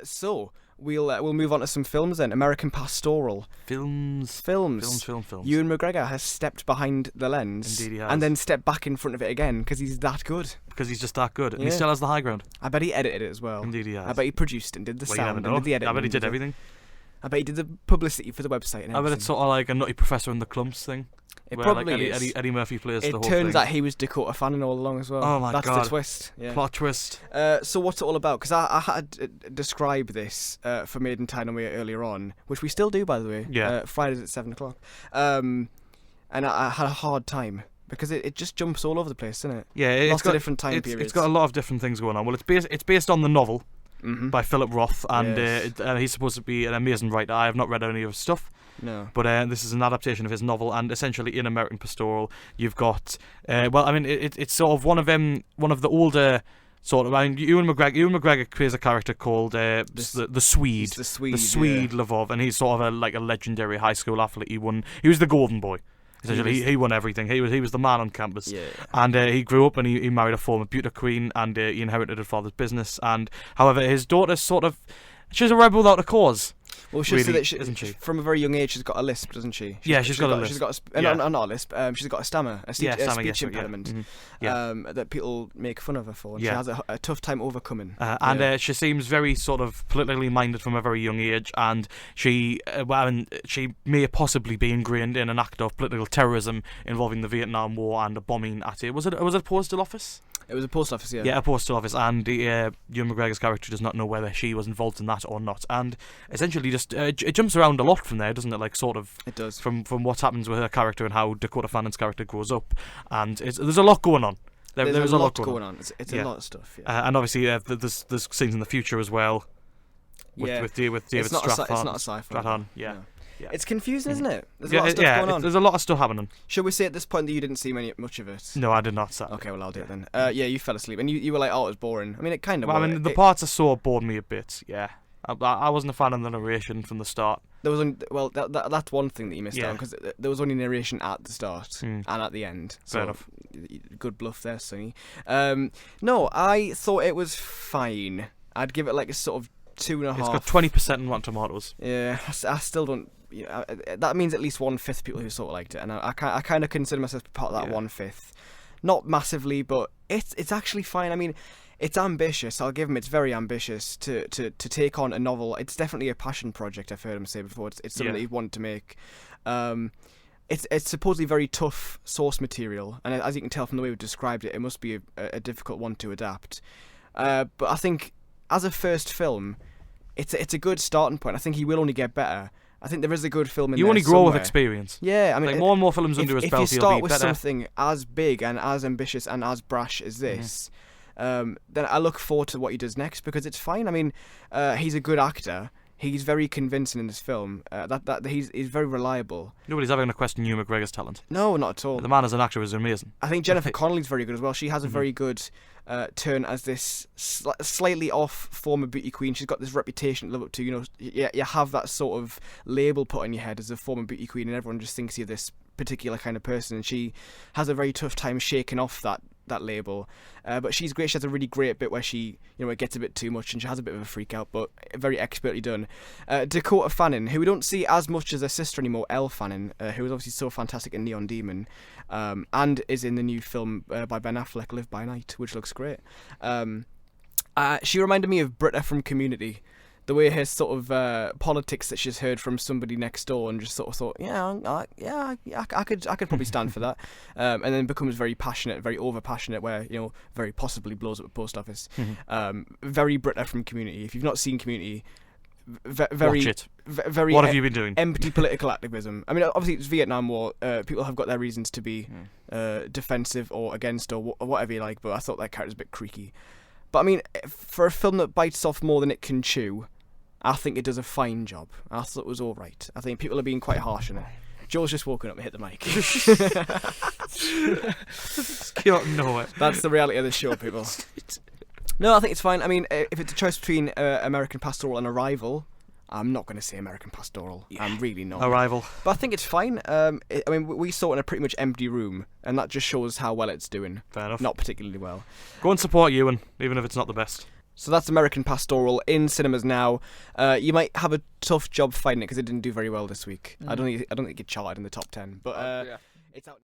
So we'll move on to some films then. American Pastoral. Films. Ewan McGregor has stepped behind the lens. Indeed he has. And then stepped back in front of it again because he's that good. Because he's just that good. And Yeah. he still has the high ground. I bet he edited it as well. Indeed he has. I bet he produced and did the Well, you sound never and did the know. editing. I bet he did and everything. I bet he did the publicity for the website and I bet everything. it's sort of like a Nutty Professor and the Clumps thing. It where probably like is. Eddie Murphy plays the It whole turns thing. out he was Dakota Fanning all along as well. Oh my That's God. the twist. Yeah. Plot twist. So what's it all about? Because I had to describe this for Maiden Time Away earlier on, which we still do, by the way. Yeah. Fridays at 7 o'clock. And I had a hard time because it just jumps all over the place, doesn't it? Yeah, it's Lots got of different time periods. It's got a lot of different things going on. Well, it's based on the novel by Philip Roth, and Yes. he's supposed to be an amazing writer. I have not read any of his stuff. No. But this is an adaptation of his novel, and essentially in American Pastoral, you've got it's sort of one of the older sort of. I mean, Ewan McGregor plays a character called the Swede, The Swede. the Swede Lvov, and he's sort of a legendary high school athlete. He was the golden boy. Essentially, he won everything. He was the man on campus. Yeah. And he grew up and he married a former beauty queen, and he inherited his father's business. And however, his daughter's she's a rebel without a cause. Well, she's really, that isn't she? From a very young age, she's got a lisp, doesn't she? She's got a lisp. She's got Yeah. not a lisp. She's got a stammer, a speech yes, impediment. That people make fun of her for. And Yeah. She has a tough time overcoming. She seems very sort of politically minded from a very young age, and she may possibly be ingrained in an act of political terrorism involving the Vietnam War and a bombing at it. Was it a postal office? It was a post office, yeah. Yeah, a postal office, and Ewan McGregor's character does not know whether she was involved in that or not, and essentially just it jumps around a lot from there, doesn't it? Like sort of It does. from what happens with her character and how Dakota Fanning's character grows up, and there's a lot going on. There's a lot going on. It's a lot of stuff. Yeah. And obviously there's scenes in the future as well. With David it's not Strathairn. It's not a sci-fi. Strathairn, yeah. No. Yeah. It's confusing, isn't it? There's a lot of stuff going on. There's a lot of stuff happening. Shall we say at this point that you didn't see much of it? No, I did not. Sadly. Okay, well I'll do it then. You fell asleep, and you were like, "Oh, it was boring." I mean, it kind of. Well, I mean, the parts I saw bored me a bit. Yeah, I wasn't a fan of the narration from the start. There was that's one thing that you missed out because there was only narration at the start and at the end. Fair enough. Good bluff there, Sonny. No, I thought it was fine. I'd give it like a sort of 2.5. It's got 20% in Rotten Tomatoes. Yeah, I still don't. That means at least 1/5 people who sort of liked it, and I kind of consider myself part of that 1/5. Not massively, but it's actually fine. I mean, it's ambitious. I'll give him. It's very ambitious to take on a novel. It's definitely a passion project. I've heard him say before. It's something that he wanted to make. It's supposedly very tough source material, and as you can tell from the way we described it, it must be a difficult one to adapt. But I think as a first film, it's a good starting point. I think he will only get better. I think there is a good film in there. You only grow with somewhere. experience. Yeah, I mean, like more and more films under his belt, if you start with better. something as big and as ambitious and as brash as this, then I look forward to what he does next because it's fine. I mean, he's a good actor. He's very convincing in this film. He's very reliable. Nobody's ever going to question Ewan McGregor's talent. No, not at all. The man as an actor is amazing. I think Jennifer Connelly's very good as well. She has a very good turn as this slightly off former beauty queen. She's got this reputation to live up to. You know, you have that sort of label put on your head as a former beauty queen, and everyone just thinks you're this particular kind of person. And she has a very tough time shaking off that label. But she's great. She has a really great bit where she, it gets a bit too much and she has a bit of a freak out, but very expertly done. Dakota Fanning, who we don't see as much as her sister anymore, Elle Fanning, who was obviously so fantastic in Neon Demon, and is in the new film by Ben Affleck, Live by Night, which looks great. She reminded me of Britta from Community. The way her sort of politics that she's heard from somebody next door and just sort of thought, I could probably stand for that, and then becomes very passionate, very over passionate, where very possibly blows up a post office. Very Britta from Community. If you've not seen Community, very watch it. Very. What have you been doing? Empty political activism. I mean, obviously it's Vietnam War. People have got their reasons to be defensive or against or whatever you like, but I thought that character's a bit creaky. But I mean, for a film that bites off more than it can chew, I think it does a fine job. I thought it was all right. I think people are being quite harsh on it. Joel's just woken up and hit the mic. No, that's the reality of the show, people. No, I think it's fine. I mean, if it's a choice between American Pastoral and Arrival, I'm not going to say American Pastoral. Yeah. I'm really not. Arrival. But I think it's fine. I mean, we saw it in a pretty much empty room, and that just shows how well it's doing. Fair enough. Not particularly well. Go and support Ewan, even if it's not the best. So that's American Pastoral in cinemas now. You might have a tough job finding it because it didn't do very well this week. I don't think it charted in the top 10, but it's out.